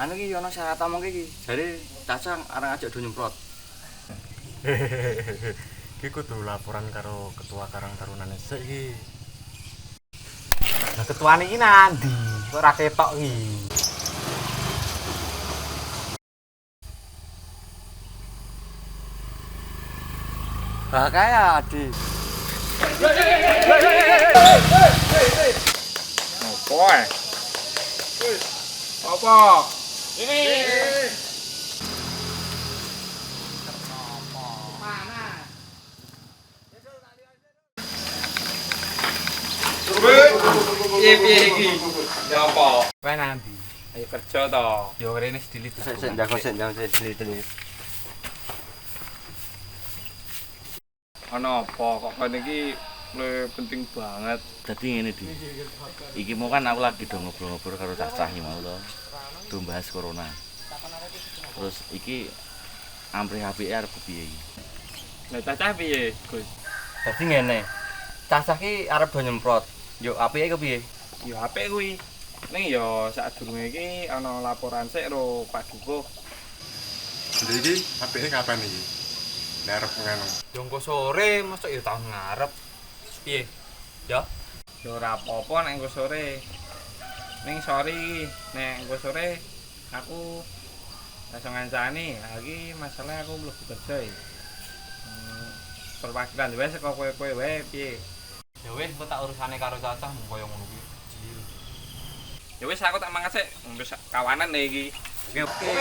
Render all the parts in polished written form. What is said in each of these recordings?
Anu iki ana syarat omongke iki. Jare Caca areng ajak do nyemprot. Iki kudu laporan karo ketua Karang Tarunan sik iki. Lah ketuane iki nandi? Kok ora ketok iki. Bakaya Adi. Opo ae? Apa? Ini. Piye iki? Ya apa? Kowe nandi? Ayo kerja to. Yo rene dilit. Sik jago sik. Ana apa kok kene iki penting banget. Dadi ngene Di. Iki mau kan aku lagi do ngobrol-ngobrol karo Cacah iki mau to. Do bahas corona. Terus iki amprih apike arep kepiye iki? Lah Cacah piye, Gus? Dadi ngene. Cacah ki arep do nyemprot. Yo apike kepiye? Ya apik kuwi. Ning ya sadurunge iki ana laporan sik karo Pak Dukuh. Jadi iki apike kapan iki? Ngarep ngono. Yo engko sore mosok ya tahun ngarep. Piye? Ya. Ya ora apa-apa nek engko sore. Ning sore iki, nek engko sore aku langsung ngancani. Lah iki masalah aku mlebu kerja iki. Perwakilan wae saka kowe-kowe wae piye? Ya wis engko tak urusane karo Cacah mung koyo ngono kuwi. Jil. Ya wis aku tak mangan sik, wis kawanan nih iki. Oke.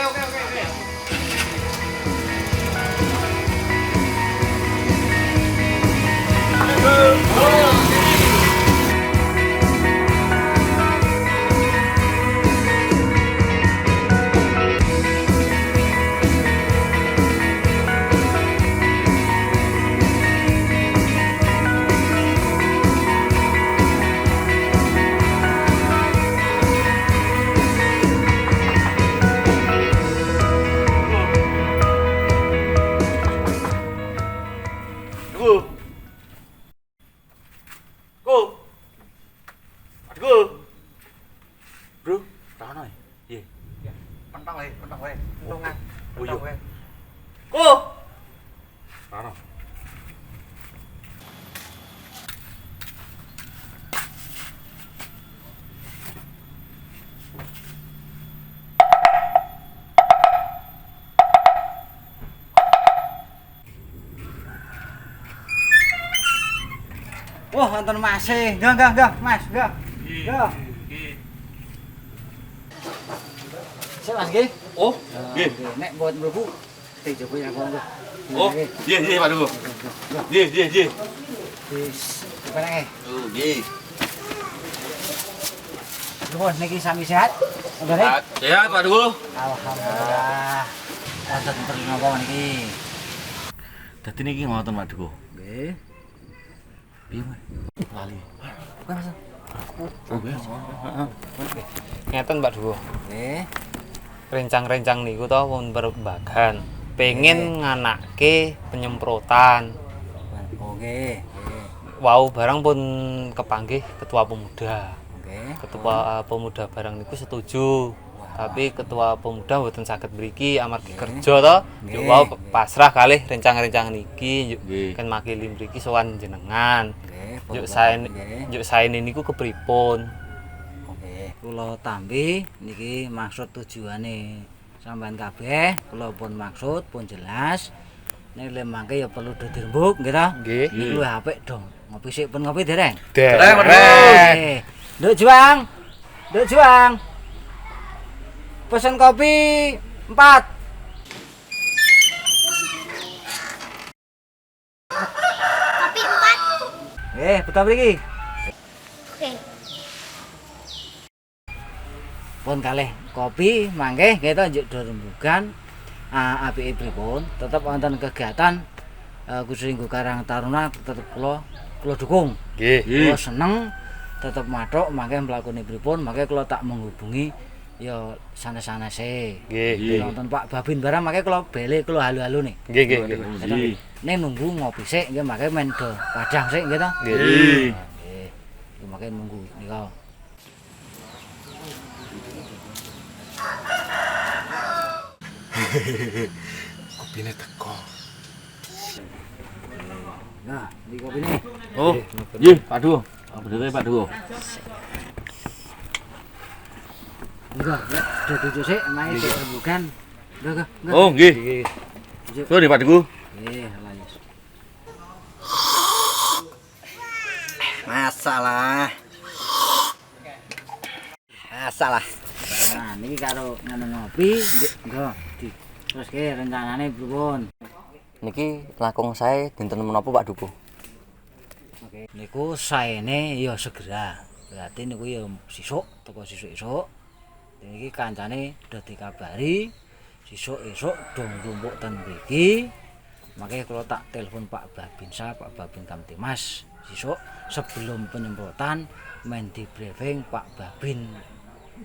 Bro, ta ono ya? Piye? Pentong wae. Pentongan. Oh iya. Ku. Ta ono. Wah, wonten masih. Enggak, Mas, enggak. Enggak. Sik Mas nggih. Oh, nggih. Nek buat mlebu dicoba ya kok. Oh, nggih, Pak Dukuh. Nggih. Wis, penake. Oh, nggih. Nuwun niki sami sehat. Nggih. Sehat, Pak Dukuh. Alhamdulillah. Wonten terus napa niki? Dadi niki ngoten Pak Dukuh. Nggih. Piye, Mas? Lali. Bukan Mas. Oh, nggih. Ngeten Pak Dukuh. Nggih. Rencang-rencang niku to pun berbagan. Pengen nganake penyemprotan. Oke. Wau barang pun kepanggih ketua pemuda. Oke. Ketua pemuda barang niku setuju. Tapi ketua pemuda mboten saged mriki amargi kerja to. Nggih. Yo wau pasrah kalih rencang-rencang niki Nggih. kan makili mriki sowan jenengan. Nggih. Yuk saene niku kepripun? Oke. Kula tampi niki maksud tujuane sampean kabeh, kula pun maksud pun jelas. Nek le mangke ya perlu do dirembuk nggih ta? Nggih. Iki luwih apik dong. Ngopi sik pun ngopi dereng. Dereng. Nduk Juang. Pesen kopi 4. Kopi 4. Betul mriki. Oke. Pun kalih kopi mangke kita njuk do rembugan. Apike pripun? Tetep wonten kegiatan khusus nggo Karang Taruna tetep kula dukung. Nggih. Kula seneng tetep mathuk mangke mlakune pripun, mangke kula tak menghubungi ya sanes-sanese. Nggih. Wonten Pak Babin barang mangke kula bele kula halu-halu nih. Nggih. Nek nunggu ngopi sik nggih mangke men do padang sik nggih to. Nggih. Nggih. Mangke nunggu nika. Kopine teko. Nah, ini kopi nih. Oh, iya Pak Duo. Bener Pak Duo. Enggak, ya, udah tujuh sih, main di rembugan. Enggak. Oh, nggih. Tuh nih Pak Duo. Lanjut. Masalah. Nah, ini karo ngopi, enggak. Terus ke rencanane pripun? Niki langkung saya dinten menapa Pak Dukuh? Oke, niku saene ya segera. Berarti niku ya sesuk, teko sesuk-esuk. Niki kancane udah dikabari sesuk-esuk dong rumpuk ten mriki. Makanya kalau tak telepon Pak Babinsa, Pak Babin Kamtimas sesuk sebelum penyemprotan main di briefing Pak Babin.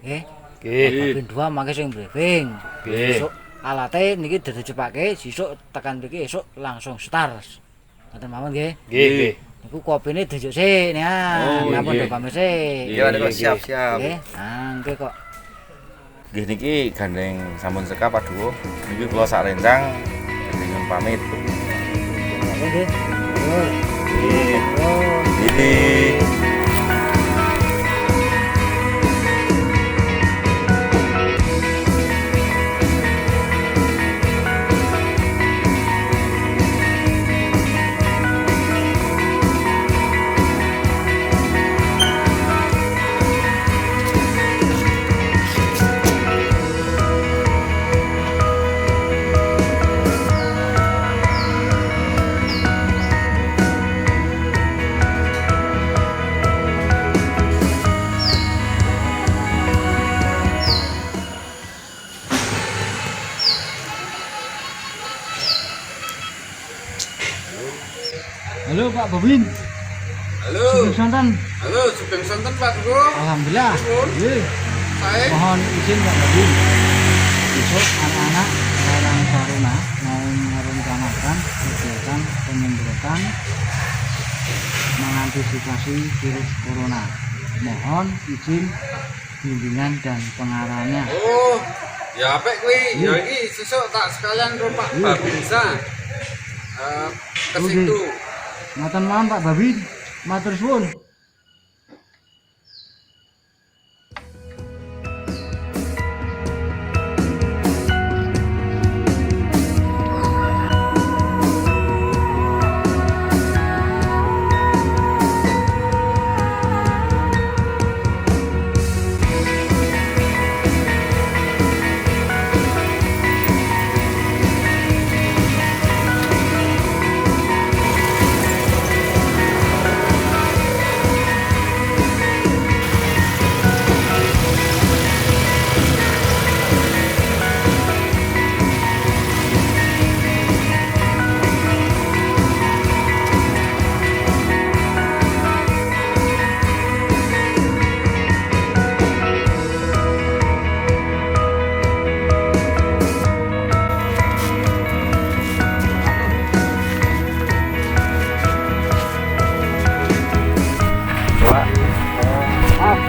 Nggih. Pak Babin 2 mangke sing briefing. Besok alate niki dicepake sesuk tekan mriki esuk langsung start. Ngoten mawon nggih. Nggih. Niku kopine dijuk sik nih. Napa ndek pamit sik. Iya, siap. Nggih. Nggih kok. Nggih niki gandeng sampun seka Pak Duo. Niki kula sak rencang gandeng pamit. Nggih. Nggih. Halo Pak Babin. Halo. Sugeng sonten. Halo, Sugeng sonten Pak Duo. Alhamdulillah. Nggih. Saya Mohon izin Pak Babin. Besok anak-anak Karang Taruna mau merencanakan kegiatan penyemprotan mengantisipasi virus corona. Mohon izin bimbingan dan pengarahannya. Oh, ya apik kuwi. Ya iki sesuk tak sekalian karo Pak Babinsa. Ke situ. Ngoten mawon Pak Babin. Matur suwun.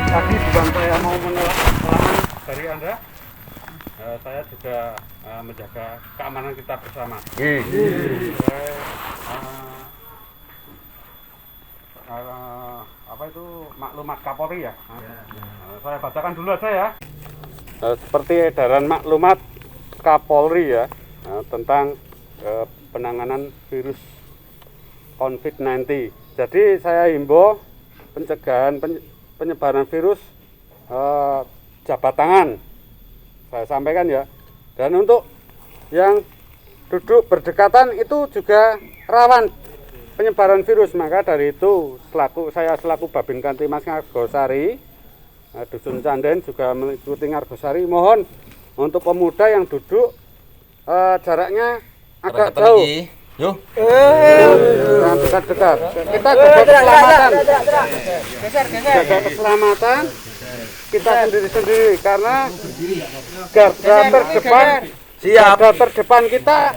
Tadi bukan saya mau menolak kesalahan dari Anda, saya juga menjaga keamanan kita bersama. Apa itu maklumat Kapolri ya? Saya bacakan dulu aja ya. Seperti edaran maklumat Kapolri ya tentang penanganan virus COVID-19. Jadi saya himbau pencegahan penyebaran virus jabat tangan, saya sampaikan ya. Dan untuk yang duduk berdekatan itu juga rawan penyebaran virus. Maka dari itu saya selaku Babin Kamtimas Ngargosari, Dusun Canden juga mengikuti Ngargosari, mohon untuk pemuda yang duduk jaraknya agak jauh. Yo. Jangan dekat-dekat. Kita jaga keselamatan. Jaga keselamatan kita sendiri-sendiri karena garda terdepan kita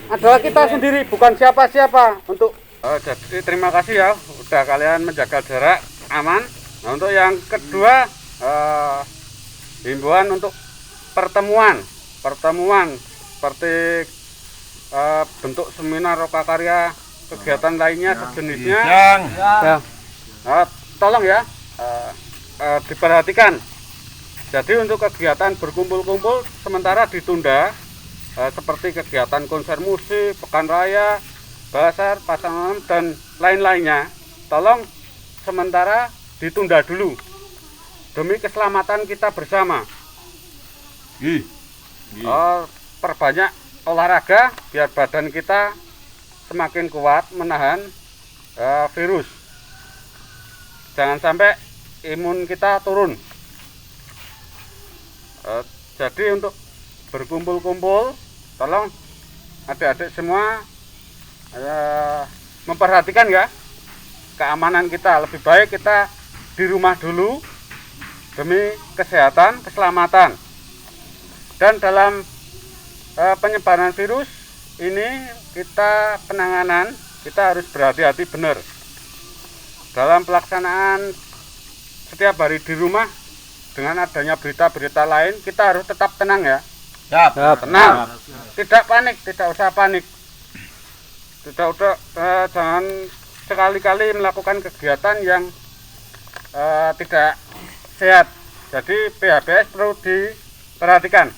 adalah kita sendiri, bukan siapa-siapa. Untuk jadi terima kasih ya udah kalian menjaga jarak aman. Nah, untuk yang kedua himbauan untuk pertemuan seperti bentuk seminar lokakarya, kegiatan lainnya sejenisnya. Ya. Tolong ya diperhatikan. Jadi untuk kegiatan berkumpul-kumpul sementara ditunda, seperti kegiatan konser musik, pekan raya, bazar, pasangan dan lain-lainnya. Tolong sementara ditunda dulu demi keselamatan kita bersama. Perbanyak olahraga biar badan kita semakin kuat menahan virus. Jangan sampai imun kita turun. Jadi untuk berkumpul-kumpul, tolong adik-adik semua memperhatikan ya keamanan kita. Lebih baik kita di rumah dulu demi kesehatan, keselamatan. Dan dalam penyebaran virus ini penanganan kita harus berhati-hati benar. Dalam pelaksanaan setiap hari di rumah, dengan adanya berita-berita lain, kita harus tetap tenang ya. Tenang, tidak panik, tidak usah panik. Jangan sekali-kali melakukan kegiatan yang tidak sehat. Jadi PHBS perlu diperhatikan.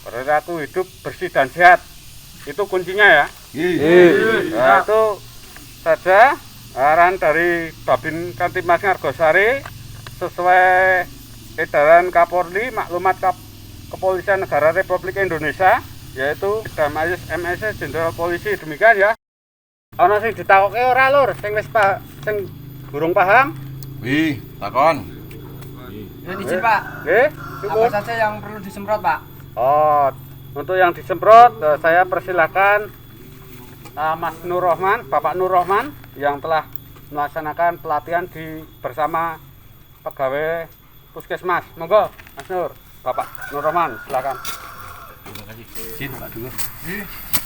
Perilaku hidup bersih dan sehat, itu kuncinya ya. Itu saja arahan dari Babin Kamtibmas Ngargosari sesuai edaran Kapolri, maklumat Kepolisian Negara Republik Indonesia, yaitu Damayus MS Jenderal Polisi. Demikian ya. Ana sing ditakoke ora lur, sing durung paham? Wih, takon. Izin Pak. Nggih, Apa saja yang perlu disemprot Pak? Oh, untuk yang disemprot saya persilakan Mas Nur Rohman, Bapak Nur Rohman yang telah melaksanakan pelatihan bersama pegawai Puskesmas. Monggo Mas Nur, Bapak Nur Rohman, silakan. Terima kasih. Izin Pak Dugo.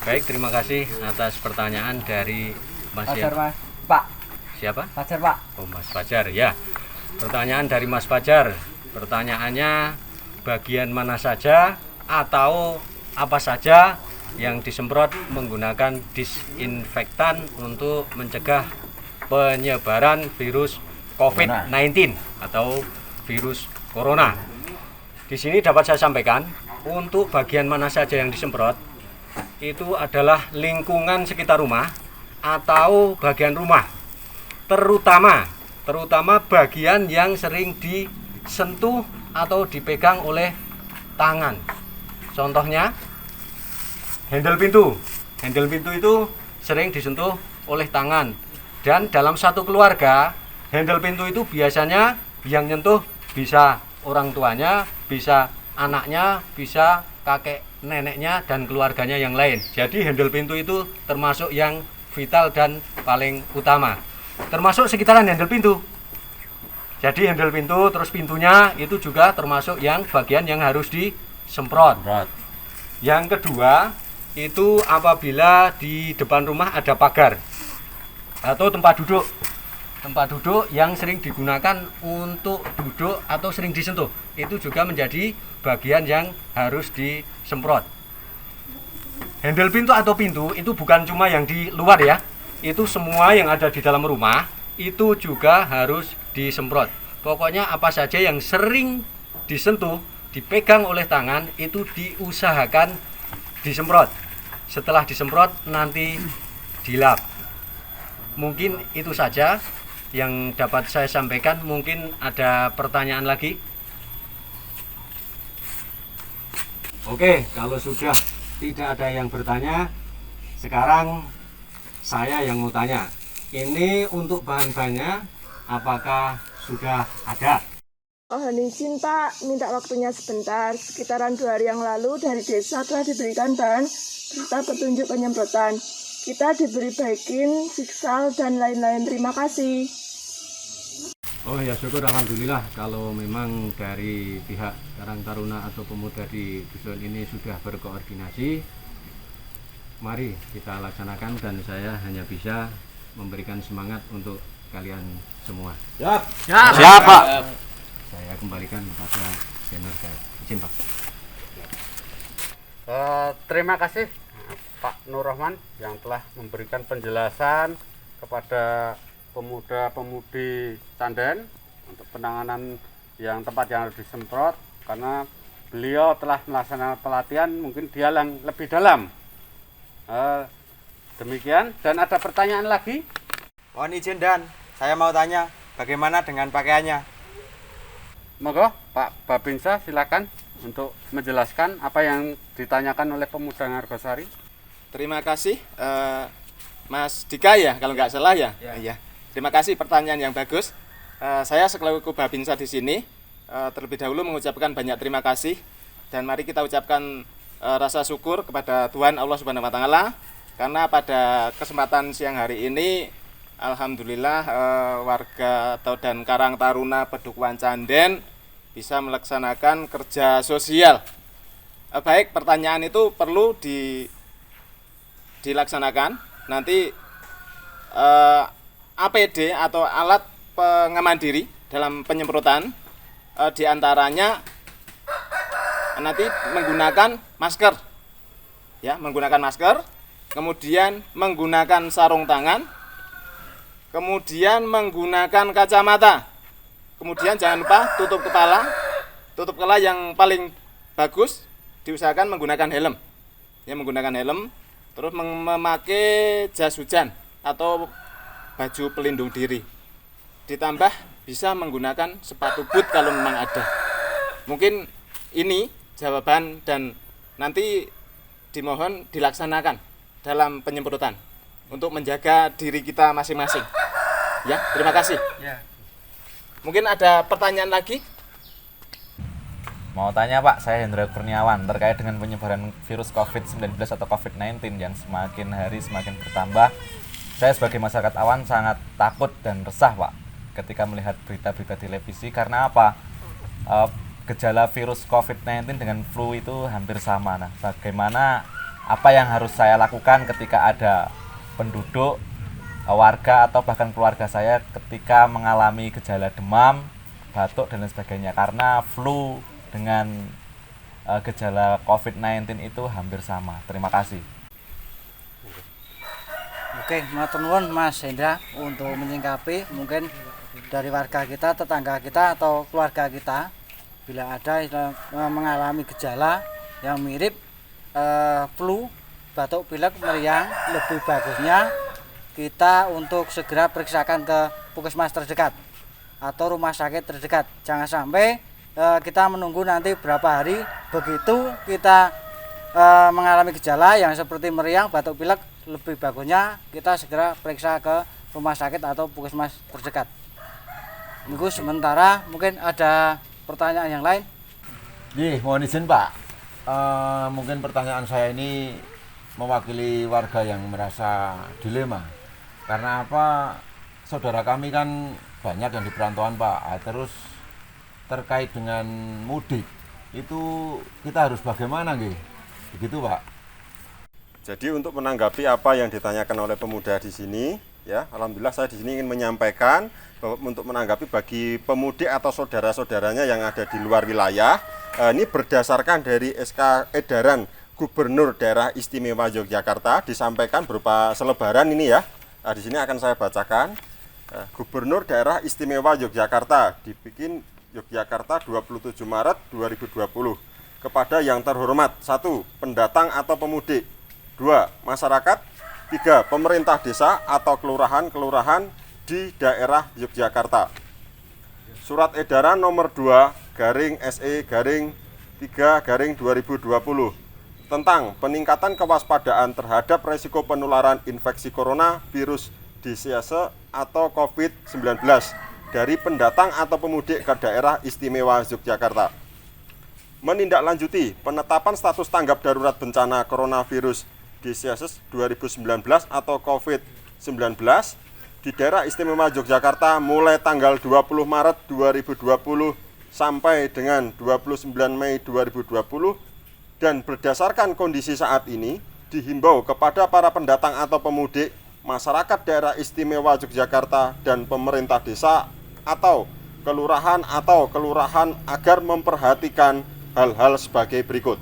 Baik, terima kasih atas pertanyaan dari Mas Fajar Mas. Pak. Siapa? Fajar Pak. Oh, Mas Fajar ya. Pertanyaan dari Mas Fajar. Pertanyaannya bagian mana saja atau apa saja yang disemprot menggunakan disinfektan untuk mencegah penyebaran virus COVID-19 atau virus corona. Di sini dapat saya sampaikan, untuk bagian mana saja yang disemprot itu adalah lingkungan sekitar rumah atau bagian rumah, terutama bagian yang sering disentuh atau dipegang oleh tangan. Contohnya handle pintu. Handle pintu itu sering disentuh oleh tangan. Dan dalam satu keluarga, handle pintu itu biasanya yang nyentuh bisa orang tuanya, bisa anaknya, bisa kakek neneknya dan keluarganya yang lain. Jadi handle pintu itu termasuk yang vital dan paling utama. Termasuk sekitaran handle pintu. Jadi handle pintu terus pintunya itu juga termasuk yang bagian yang harus disemprot. Yang kedua, itu apabila di depan rumah ada pagar atau tempat duduk. Tempat duduk yang sering digunakan untuk duduk atau sering disentuh, itu juga menjadi bagian yang harus disemprot. Handle pintu atau pintu itu bukan cuma yang di luar ya, itu semua yang ada di dalam rumah itu juga harus disemprot. Pokoknya apa saja yang sering disentuh, dipegang oleh tangan itu diusahakan disemprot. Setelah disemprot nanti dilap. Mungkin itu saja yang dapat saya sampaikan. Mungkin ada pertanyaan lagi? Oke, kalau sudah tidak ada yang bertanya, sekarang saya yang mau tanya. Ini untuk bahan-bahannya apakah sudah ada? Mohon izin Pak, minta waktunya sebentar. Sekitaran 2 hari yang lalu dari desa telah diberikan bahan serta petunjuk penyemprotan. Kita diberi baikin, siksal, dan lain-lain. Terima kasih. Oh ya, syukur alhamdulillah kalau memang dari pihak Karang Taruna atau pemuda di dusun ini sudah berkoordinasi. Mari kita laksanakan dan saya hanya bisa memberikan semangat untuk kalian semua. Siap Pak. Saya kembalikan kepada senior saya. Izin Pak. Terima kasih Pak Nur Rahman yang telah memberikan penjelasan kepada pemuda-pemudi Canden untuk penanganan yang tempat yang harus disemprot, karena beliau telah melaksanakan pelatihan mungkin dia yang lebih dalam. Demikian, dan ada pertanyaan lagi? Mohon izin Dan, saya mau tanya bagaimana dengan pakaiannya? Monggo Pak Babinsa silakan untuk menjelaskan apa yang ditanyakan oleh pemuda Ngargosari. Terima kasih Mas Dika ya, kalau nggak salah ya. Iya. Terima kasih pertanyaan yang bagus. Saya selaku Babinsa di sini terlebih dahulu mengucapkan banyak terima kasih, dan mari kita ucapkan rasa syukur kepada Tuhan Allah Subhanahu wa taala karena pada kesempatan siang hari ini alhamdulillah warga dan Karang Taruna Pedukuhan Canden bisa melaksanakan kerja sosial. Baik, pertanyaan itu perlu dilaksanakan. Nanti APD atau alat pengaman diri dalam penyemprotan diantaranya nanti menggunakan masker, ya, menggunakan masker, kemudian menggunakan sarung tangan, kemudian menggunakan kacamata, kemudian jangan lupa tutup kepala yang paling bagus diusahakan menggunakan helm, ya, menggunakan helm, terus memakai jas hujan atau baju pelindung diri, ditambah bisa menggunakan sepatu boot kalau memang ada. Mungkin ini jawaban, dan nanti dimohon dilaksanakan dalam penyemprotan untuk menjaga diri kita masing-masing. Ya, terima kasih. Ya. Mungkin ada pertanyaan lagi? Mau tanya Pak, saya Hendra Kurniawan terkait dengan penyebaran virus COVID-19 atau COVID-19 yang semakin hari semakin bertambah. Saya sebagai masyarakat awam sangat takut dan resah Pak ketika melihat berita-berita di televisi. Karena apa? Gejala virus COVID-19 dengan flu itu hampir sama. Nah, bagaimana, apa yang harus saya lakukan ketika ada penduduk, warga atau bahkan keluarga saya ketika mengalami gejala demam, batuk dan lain sebagainya? Karena flu dengan gejala COVID-19 itu hampir sama. Terima kasih. Oke, matur nuwun Mas Hendra untuk menyingkapi mungkin dari warga kita, tetangga kita atau keluarga kita bila ada yang mengalami gejala yang mirip flu, batuk, pilek, meriang, lebih bagusnya kita untuk segera periksakan ke puskesmas terdekat atau rumah sakit terdekat. Jangan sampai kita menunggu nanti berapa hari, begitu kita mengalami gejala yang seperti meriang, batuk, pilek, lebih bagusnya kita segera periksa ke rumah sakit atau puskesmas terdekat. Minggu sementara mungkin ada pertanyaan yang lain. Mohon izin Pak, mungkin pertanyaan saya ini mewakili warga yang merasa dilema. Karena apa, saudara kami kan banyak yang di perantauan Pak. Terus terkait dengan mudik itu kita harus bagaimana nggih? Begitu Pak. Jadi untuk menanggapi apa yang ditanyakan oleh pemuda di sini, ya, alhamdulillah saya di sini ingin menyampaikan bahwa untuk menanggapi bagi pemudik atau saudara-saudaranya yang ada di luar wilayah, ini berdasarkan dari SK Edaran Gubernur Daerah Istimewa Yogyakarta disampaikan berupa selebaran ini ya. Di sini akan saya bacakan. Gubernur Daerah Istimewa Yogyakarta dibikin Yogyakarta 27 Maret 2020. Kepada yang terhormat, 1. Pendatang atau pemudik, 2. Masyarakat, 3. Pemerintah desa atau kelurahan-kelurahan di daerah Yogyakarta. Surat edaran nomor 2/SE/3/2020 tentang peningkatan kewaspadaan terhadap resiko penularan infeksi corona virus disease atau COVID-19 dari pendatang atau pemudik ke daerah istimewa Yogyakarta. Menindaklanjuti penetapan status tanggap darurat bencana coronavirus disease 2019 atau COVID-19 di daerah istimewa Yogyakarta mulai tanggal 20 Maret 2020 sampai dengan 29 Mei 2020, dan berdasarkan kondisi saat ini dihimbau kepada para pendatang atau pemudik, masyarakat daerah istimewa Yogyakarta dan pemerintah desa atau kelurahan agar memperhatikan hal-hal sebagai berikut.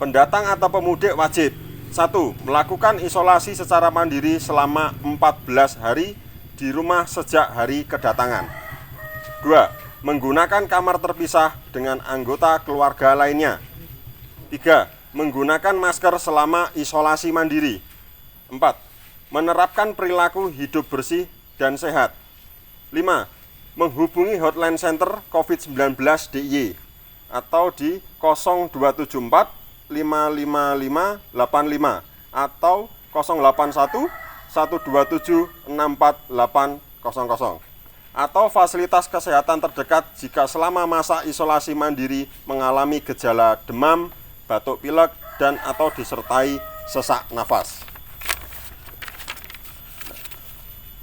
pendatang atau pemudik wajib 1. Melakukan isolasi secara mandiri selama 14 hari di rumah sejak hari kedatangan. 2. Menggunakan kamar terpisah dengan anggota keluarga lainnya. 3. Menggunakan masker selama isolasi mandiri. 4. Menerapkan perilaku hidup bersih dan sehat. 5. Menghubungi hotline center COVID-19 DIY atau di 0274 555 85 atau 081 127 64 800 atau fasilitas kesehatan terdekat jika selama masa isolasi mandiri mengalami gejala demam, batuk pilek, dan atau disertai sesak nafas.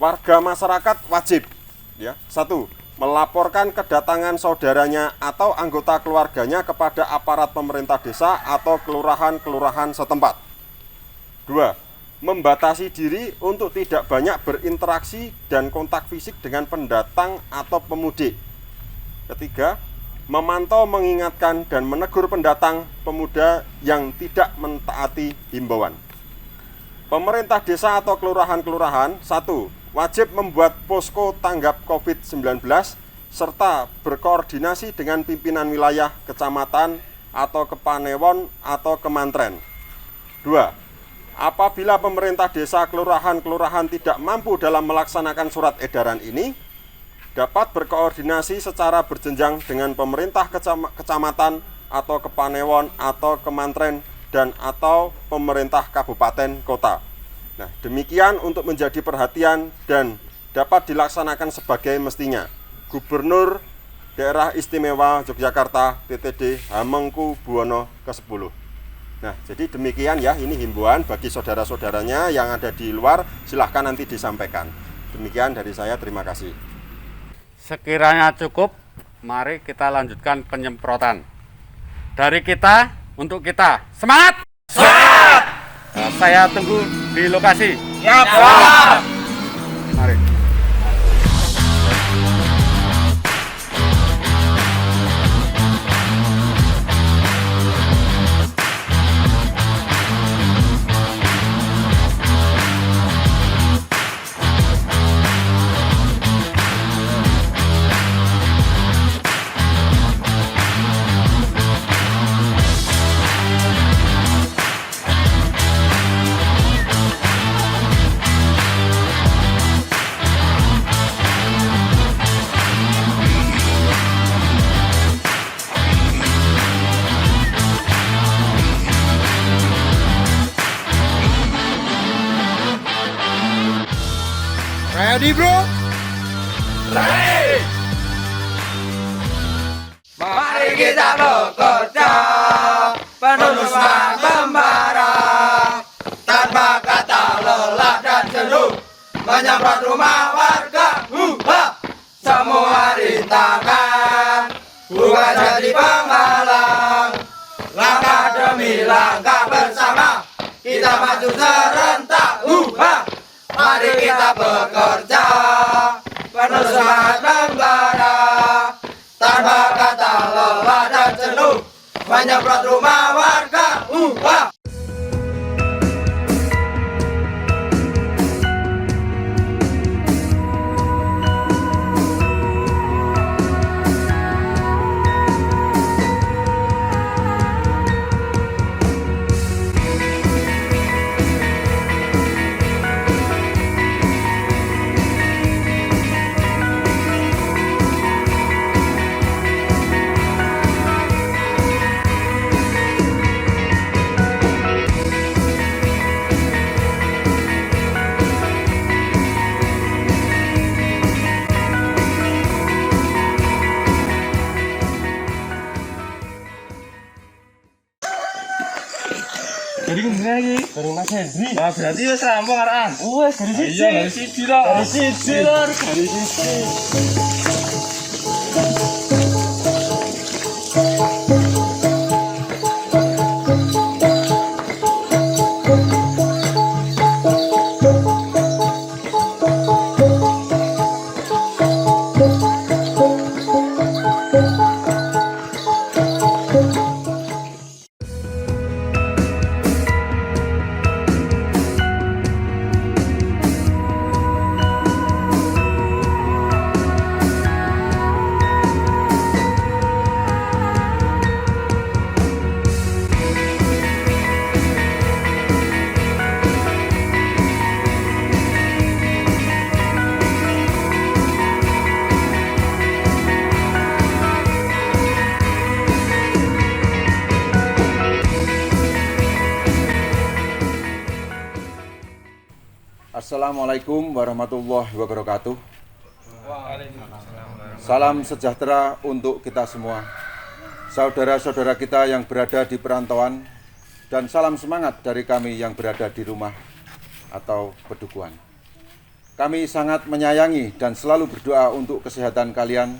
Warga masyarakat wajib 1. Melaporkan kedatangan saudaranya atau anggota keluarganya kepada aparat pemerintah desa atau kelurahan-kelurahan setempat. 2. Membatasi diri untuk tidak banyak berinteraksi dan kontak fisik dengan pendatang atau pemudik. 3. Memantau, mengingatkan, dan menegur pendatang pemuda yang tidak mentaati himbauan. Pemerintah desa atau kelurahan-kelurahan 1. Wajib membuat posko tanggap COVID-19 serta berkoordinasi dengan pimpinan wilayah, kecamatan, atau kepanewon atau kemantren. 2. Apabila pemerintah desa, kelurahan-kelurahan tidak mampu dalam melaksanakan surat edaran ini, dapat berkoordinasi secara berjenjang dengan pemerintah kecamatan atau kepanewon atau kemantren dan atau pemerintah kabupaten kota. Nah, demikian untuk menjadi perhatian dan dapat dilaksanakan sebagai mestinya. Gubernur Daerah Istimewa Yogyakarta TTD Hamengkubuwono ke-10. Nah, jadi demikian ya, ini himbauan bagi saudara-saudaranya yang ada di luar, silahkan nanti disampaikan. Demikian dari saya, terima kasih. Sekiranya cukup, mari kita lanjutkan penyemprotan. Dari kita, untuk kita. Semangat! Semangat! Saya tunggu di lokasi. Siap! Mari. Ready, bro? Ready! Mari kita bekerja penuh semangat membara, tanpa kata lelah dan jenuh, menyemprot rumah warga. Semua rintangan bukan jadi penghalang, langkah demi langkah bersama kita maju serentak. Mari kita bekerja penuh semangat membara, tanpa kata lelah dan jenuh, menyemprot rumah warga. Jadi lagi baru Mas Hendri. Nah, berarti wis rampung arahan. Wes dari siji. Iya, dari siji lho. Dari siji lho, dari siji. Assalamualaikum warahmatullahi wabarakatuh. Salam sejahtera untuk kita semua, saudara-saudara kita yang berada di perantauan, dan salam semangat dari kami yang berada di rumah atau pedukuhan. Kami sangat menyayangi dan selalu berdoa untuk kesehatan kalian.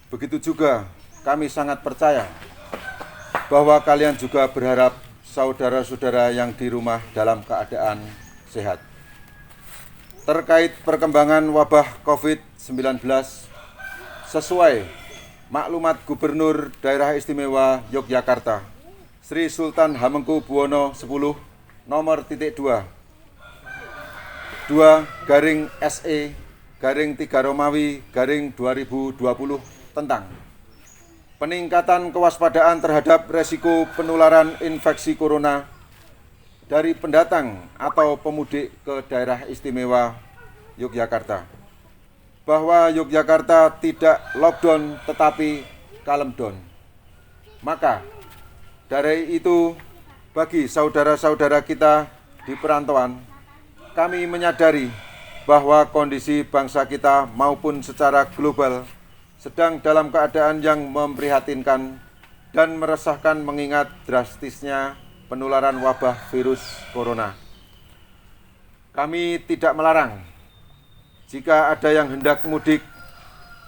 Begitu juga kami sangat percaya bahwa kalian juga berharap saudara-saudara yang di rumah dalam keadaan sehat. Terkait perkembangan wabah COVID-19, sesuai maklumat Gubernur Daerah Istimewa Yogyakarta, Sri Sultan Hamengkubuwono X nomor .2/2/SE /3 Romawi/2020 tentang peningkatan kewaspadaan terhadap resiko penularan infeksi corona dari pendatang atau pemudik ke daerah istimewa Yogyakarta, bahwa Yogyakarta tidak lockdown tetapi calm down. Maka dari itu, bagi saudara-saudara kita di perantauan, kami menyadari bahwa kondisi bangsa kita maupun secara global sedang dalam keadaan yang memprihatinkan dan meresahkan mengingat drastisnya penularan wabah virus corona. Kami tidak melarang jika ada yang hendak mudik,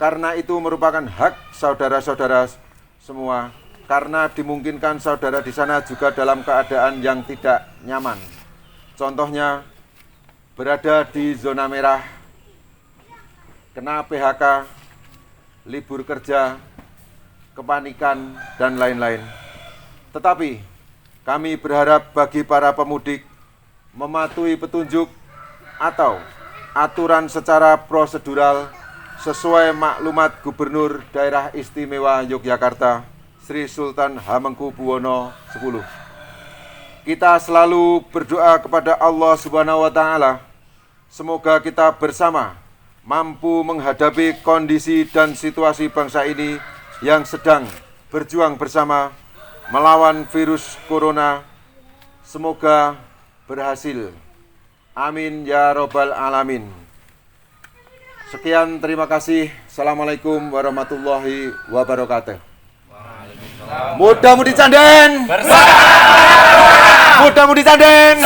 karena itu merupakan hak saudara-saudara semua, karena dimungkinkan saudara di sana juga dalam keadaan yang tidak nyaman. Contohnya, berada di zona merah, kena PHK, libur kerja, kepanikan, dan lain-lain. Tetapi kami berharap bagi para pemudik mematuhi petunjuk atau aturan secara prosedural sesuai maklumat Gubernur Daerah Istimewa Yogyakarta, Sri Sultan Hamengkubuwono X. Kita selalu berdoa kepada Allah Subhanahu wa Ta'ala, semoga kita bersama mampu menghadapi kondisi dan situasi bangsa ini yang sedang berjuang bersama melawan virus corona. Semoga berhasil. Amin ya robbal alamin. Sekian, terima kasih. Assalamualaikum warahmatullahi wabarakatuh. Mudah-mudi canden. Mudah-mudi canden.